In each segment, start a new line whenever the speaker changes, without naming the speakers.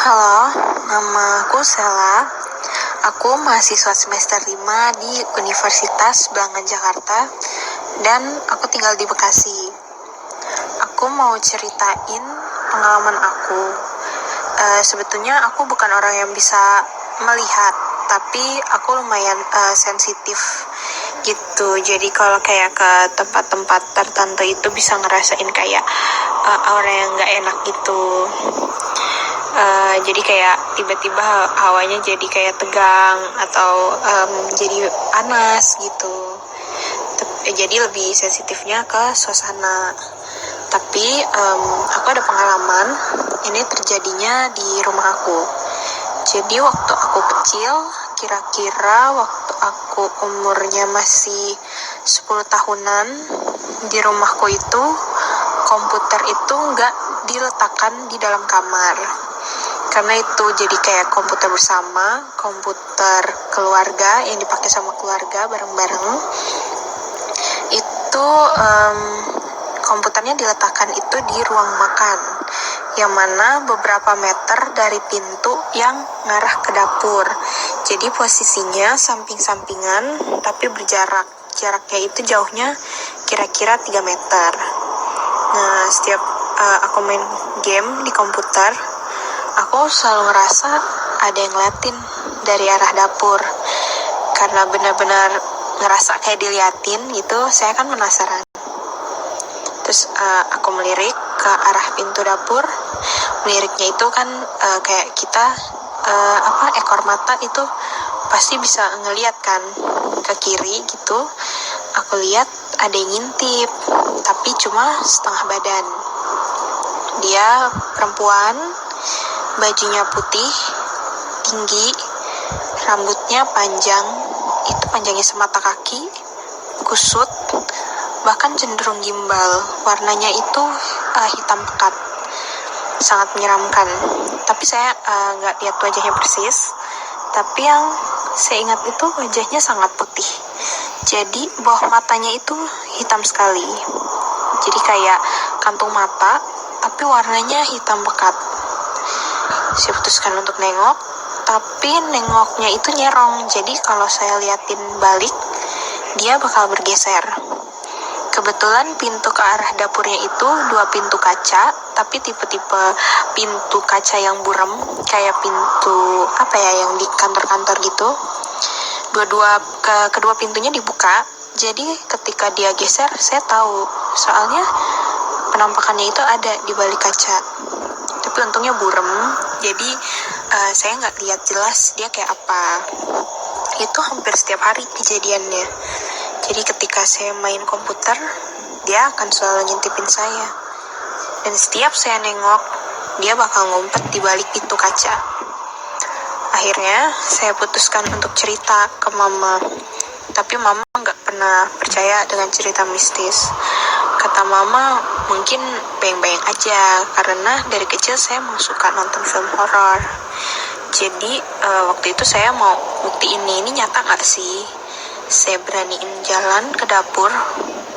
Halo, nama aku Sela. Aku mahasiswa semester 5 di Universitas Belanga Jakarta dan aku tinggal di Bekasi. Aku mau ceritain pengalaman aku. Sebetulnya aku bukan orang yang bisa melihat, tapi aku lumayan sensitif gitu. Jadi kalau kayak ke tempat-tempat tertentu itu bisa ngerasain kayak aura yang nggak enak gitu. Jadi kayak tiba-tiba hawanya jadi kayak tegang atau jadi panas gitu. Jadi lebih sensitifnya ke suasana. Tapi aku ada pengalaman, ini terjadinya di rumah aku. Jadi waktu aku kecil, kira-kira waktu aku umurnya masih 10 tahunan, di rumahku itu komputer itu nggak diletakkan di dalam kamar. Karena itu jadi kayak komputer bersama, komputer keluarga yang dipakai sama keluarga bareng-bareng. Itu komputernya diletakkan itu di ruang makan, yang mana beberapa meter dari pintu yang ngarah ke dapur. Jadi posisinya samping-sampingan tapi berjarak. Jaraknya itu jauhnya kira-kira 3 meter. Nah, setiap aku main game di komputer, aku selalu ngerasa ada yang ngeliatin dari arah dapur. Karena benar-benar ngerasa kayak diliatin gitu, saya kan penasaran. Terus aku melirik ke arah pintu dapur. Meliriknya itu kan kayak kita ekor mata itu pasti bisa ngeliat kan ke kiri gitu. Aku lihat ada yang ngintip, tapi cuma setengah badan. Dia perempuan, bajunya putih, tinggi, rambutnya panjang, itu panjangnya semata kaki, kusut, bahkan cenderung gimbal. Warnanya itu hitam pekat, sangat menyeramkan. Tapi saya nggak lihat wajahnya persis, tapi yang saya ingat itu wajahnya sangat putih. Jadi bawah matanya itu hitam sekali. Jadi kayak kantung mata, tapi warnanya hitam pekat. Saya putuskan untuk nengok, tapi nengoknya itu nyerong. Jadi kalau saya liatin balik, dia bakal bergeser. Kebetulan pintu ke arah dapurnya itu 2 pintu kaca, tapi tipe-tipe pintu kaca yang buram, kayak pintu yang di kantor-kantor gitu. Kedua pintunya dibuka. Jadi ketika dia geser, saya tahu, soalnya penampakannya itu ada di balik kaca. Tapi untungnya buram, jadi saya nggak lihat jelas dia kayak apa. Itu hampir setiap hari kejadiannya. Jadi ketika saya main komputer, dia akan selalu ngintipin saya. Dan setiap saya nengok, dia bakal ngumpet di balik pintu kaca. Akhirnya saya putuskan untuk cerita ke mama. Tapi mama nggak pernah percaya dengan cerita mistis. Kata mama, mungkin bayang-bayang aja, karena dari kecil saya mau suka nonton film horor. Jadi waktu itu saya mau buktiin ini nyata nggak sih. Saya beraniin jalan ke dapur,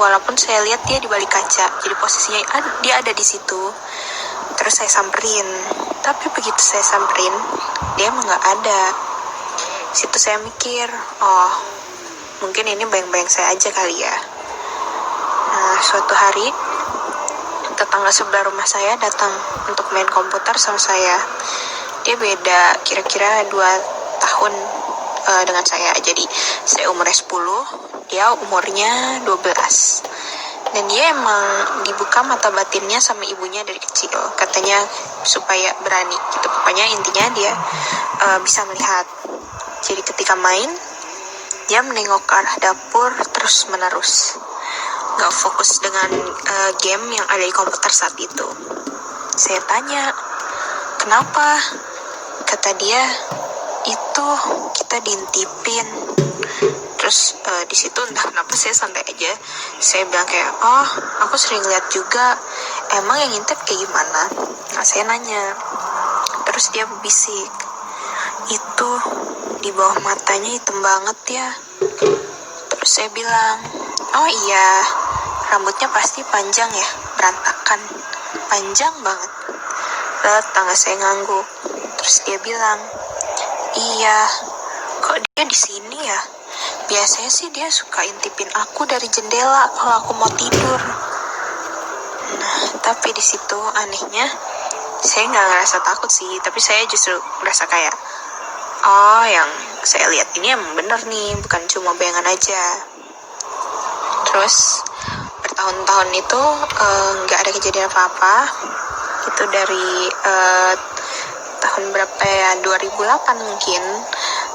walaupun saya lihat dia di balik kaca. Jadi posisinya dia ada di situ. Terus saya samperin. Tapi begitu saya samperin, dia emang nggak ada. Situ saya mikir, oh mungkin ini bayang-bayang saya aja kali ya. Nah, suatu hari tetangga sebelah rumah saya datang untuk main komputer sama saya. Dia beda kira-kira 2 tahun dengan saya. Jadi saya umurnya 10, dia umurnya 12. Dan dia emang dibuka mata batinnya sama ibunya dari kecil. Katanya supaya berani gitu. Pokoknya intinya dia bisa melihat. Jadi ketika main, dia menengok ke arah dapur terus menerus. Gak fokus dengan game yang ada di komputer saat itu. Saya tanya, kenapa? Kata dia, itu kita diintipin. Terus di situ entah kenapa saya santai aja. Saya bilang kayak, oh aku sering lihat juga. Emang yang ngintip kayak gimana? Nah, saya nanya. Terus dia berbisik, itu di bawah matanya hitam banget ya. Terus saya bilang, oh iya, rambutnya pasti panjang ya, berantakan, panjang banget. Lalu tetangga saya ngangguk, Terus dia bilang, iya, kok dia di sini ya? Biasanya sih dia suka intipin aku dari jendela kalau aku mau tidur. Nah, tapi di situ anehnya, saya nggak ngerasa takut sih, tapi saya justru merasa kayak, oh, yang saya lihat ini emang bener nih, bukan cuma bayangan aja. Terus bertahun-tahun itu nggak ada kejadian apa-apa. Itu dari tahun berapa ya, 2008 mungkin,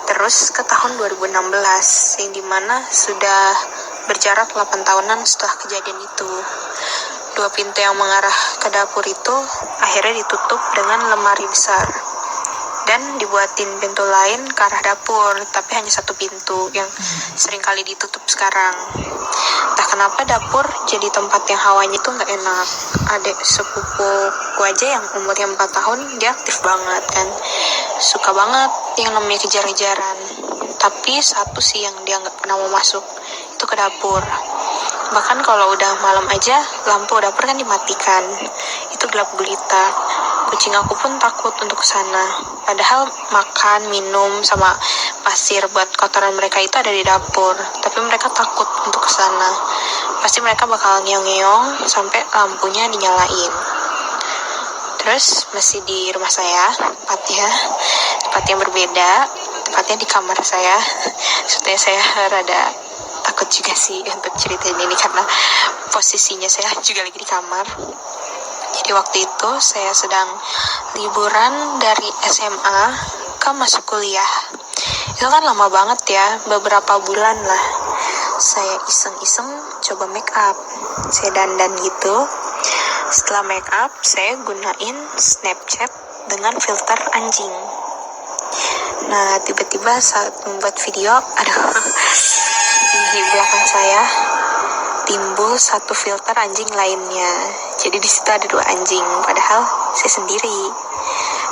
terus ke tahun 2016, yang dimana sudah berjarak 8 tahunan setelah kejadian itu. 2 pintu yang mengarah ke dapur itu akhirnya ditutup dengan lemari besar, dan dibuatin pintu lain ke arah dapur, tapi hanya 1 pintu yang sering kali ditutup sekarang. Entah kenapa dapur jadi tempat yang hawanya tuh nggak enak. Adik sepupuku aja yang umurnya 4 tahun, dia aktif banget kan, suka banget yang namanya kejar-kejaran. Tapi satu sih yang dia nggak pernah mau masuk, itu ke dapur. Bahkan kalau udah malam aja, lampu dapur kan dimatikan, itu gelap gulita. Kucing aku pun takut untuk kesana. Padahal makan, minum, sama pasir buat kotoran mereka itu ada di dapur, tapi mereka takut untuk kesana. Pasti mereka bakal ngeong-ngeong sampai lampunya dinyalain. Terus masih di rumah saya, tempat yang berbeda, tepatnya di kamar saya. Sebetulnya saya rada takut juga sih untuk ceritain ini karena posisinya saya juga lagi di kamar. Jadi waktu itu saya sedang liburan dari SMA ke masuk kuliah. Itu kan lama banget ya, beberapa bulan lah. Saya iseng-iseng coba make up. Saya dandan gitu. Setelah make up, saya gunain Snapchat dengan filter anjing. Nah, tiba-tiba saat membuat video, di belakang saya timbul 1 filter anjing lainnya. Jadi di situ ada 2 anjing, padahal saya sendiri.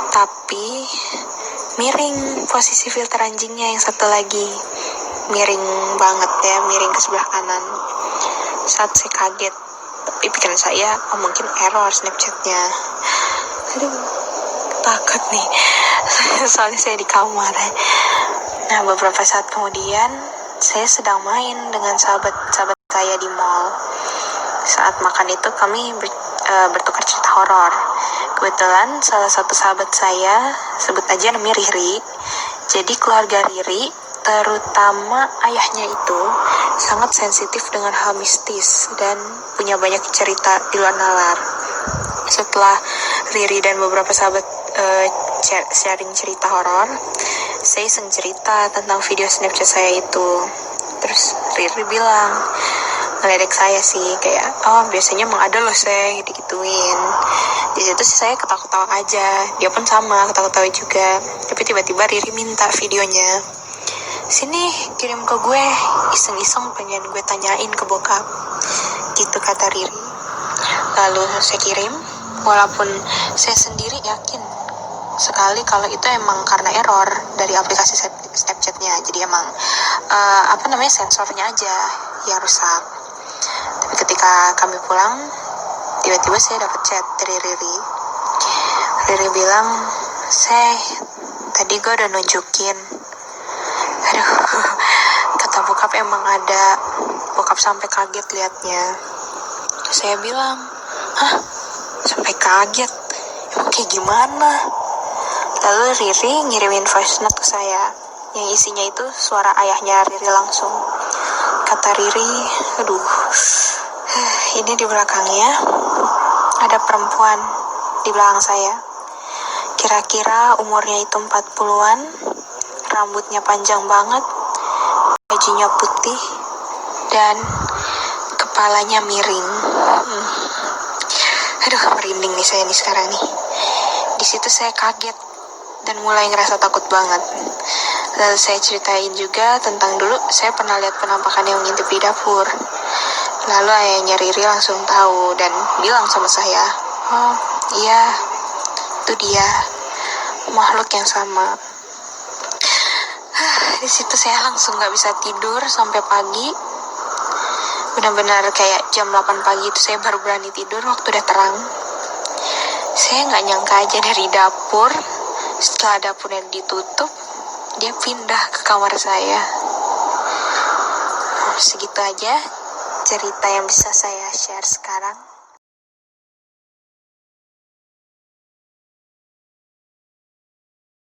Tapi miring posisi filter anjingnya, yang satu lagi miring banget ya, miring ke sebelah kanan. Saat saya kaget, tapi pikiran saya, mungkin error Snapchatnya. Aduh, takut nih. Soalnya saya di kamar. Nah, beberapa saat kemudian saya sedang main dengan sahabat-sahabat saya di mall. Saat makan itu kami bertukar cerita horor. Kebetulan salah satu sahabat saya, sebut aja namanya Riri. Jadi keluarga Riri, terutama ayahnya itu, sangat sensitif dengan hal mistis dan punya banyak cerita di luar nalar. Setelah Riri dan beberapa sahabat sharing cerita horor, saya iseng cerita tentang video Snapchat saya itu. Terus Riri bilang, ngeledek saya sih, kayak, oh biasanya emang ada loh saya gitu-gituin. Di situ sih saya ketawa-ketawa aja, dia pun sama ketawa-ketawa juga. Tapi tiba-tiba Riri minta videonya, sini kirim ke gue, iseng-iseng pengen gue tanyain ke bokap, gitu kata Riri. Lalu saya kirim, walaupun saya sendiri yakin sekali kalau itu emang karena error dari aplikasi Snapchatnya. Jadi emang sensornya aja yang rusak. Tapi ketika kami pulang, tiba-tiba saya dapat chat dari Riri. Riri bilang, tadi gue udah nunjukin. Aduh, kata bokap emang ada. Bokap sampai kaget liatnya. Saya bilang, hah? Sampai kaget? Emang kayak gimana? Lalu Riri ngirimin voice note ke saya, yang isinya itu suara ayahnya Riri langsung. Kata Riri, aduh, ini di belakangnya ada perempuan di belakang saya. Kira-kira umurnya itu 40-an, rambutnya panjang banget, bajunya putih, dan kepalanya miring. Aduh, merinding nih saya nih sekarang nih. Di situ saya kaget dan mulai ngerasa takut banget. Lalu saya ceritain juga tentang dulu saya pernah lihat penampakan yang ngintip di dapur. Lalu ayahnya Riri langsung tahu dan bilang sama saya, oh iya, itu dia, makhluk yang sama. Di situ saya langsung nggak bisa tidur sampai pagi. Benar-benar kayak jam 8 pagi itu saya baru berani tidur waktu udah terang. Saya nggak nyangka aja dari dapur Setelah dapurnya ditutup, dia pindah ke kamar saya. Segitu aja cerita yang bisa saya share sekarang.